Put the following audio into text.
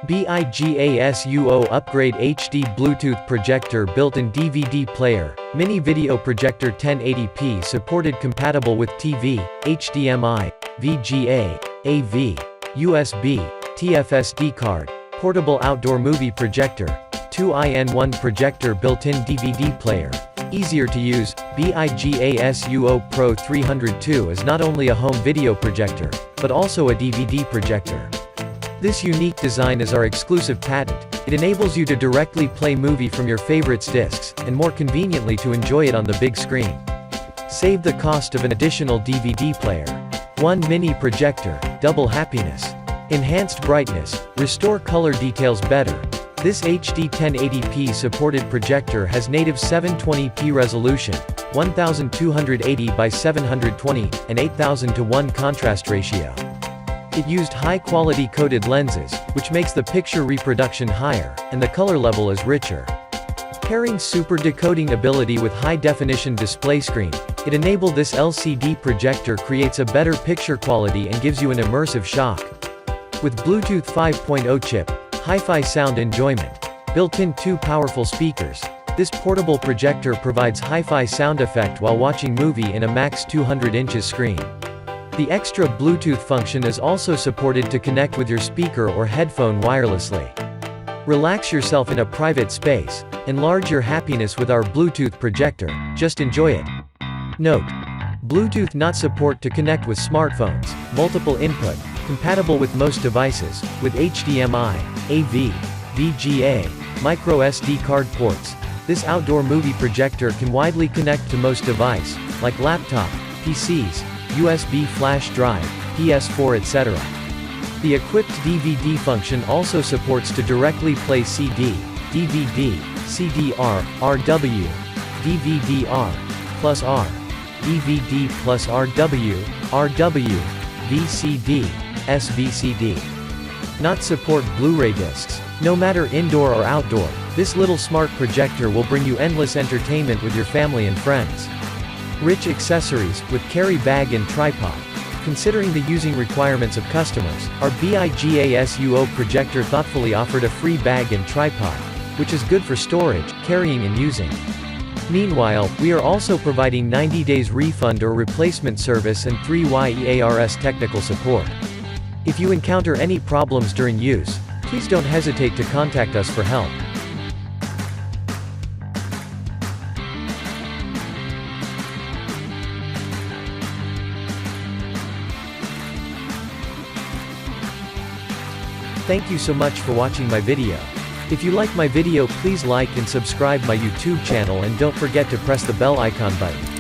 BIGASUO Upgrade HD Bluetooth Projector Built-in DVD Player, Mini Video Projector 1080p Supported compatible with TV, HDMI, VGA, AV, USB, TFSD card, Portable Outdoor Movie Projector, 2-in-1 Projector Built-in DVD Player. Easier to use, BIGASUO Pro 302 is not only a home video projector, but also a DVD projector. This unique design is our exclusive patent. It enables you to directly play movie from your favorites discs, and more conveniently to enjoy it on the big screen. Save the cost of an additional DVD player. 1 mini projector, double happiness. Enhanced brightness, restore color details better. This HD 1080p supported projector has native 720p resolution, 1280 by 720, and 8000:1 contrast ratio. It used high-quality coated lenses, which makes the picture reproduction higher, and the color level is richer. Pairing super decoding ability with high-definition display screen, it enabled this LCD projector creates a better picture quality and gives you an immersive shock. With Bluetooth 5.0 chip, hi-fi sound enjoyment. Built-in 2 powerful speakers. This portable projector provides hi-fi sound effect while watching movie in a max 200 inches screen. The extra Bluetooth function is also supported to connect with your speaker or headphone wirelessly. Relax yourself in a private space. Enlarge your happiness with our Bluetooth projector. Just enjoy it. Note: Bluetooth not support to connect with smartphones. Multiple input. Compatible with most devices, with HDMI, AV, VGA, micro SD card ports. This outdoor movie projector can widely connect to most device, like laptop, PCs, USB flash drive, PS4 etc. The equipped DVD function also supports to directly play CD, DVD, CDR, RW, DVD-R, plus R, DVD plus RW, RW, VCD, SVCD. Not support Blu-ray discs. No matter indoor or outdoor, this little smart projector will bring you endless entertainment with your family and friends. Rich accessories, with carry bag and tripod. Considering the using requirements of customers, our BIGASUO projector thoughtfully offered a free bag and tripod, which is good for storage, carrying and using. Meanwhile, we are also providing 90 days refund or replacement service and 3 years technical support. If you encounter any problems during use, please don't hesitate to contact us for help. Thank you so much for watching my video. If you like my video, please like and subscribe my YouTube channel and don't forget to press the bell icon button.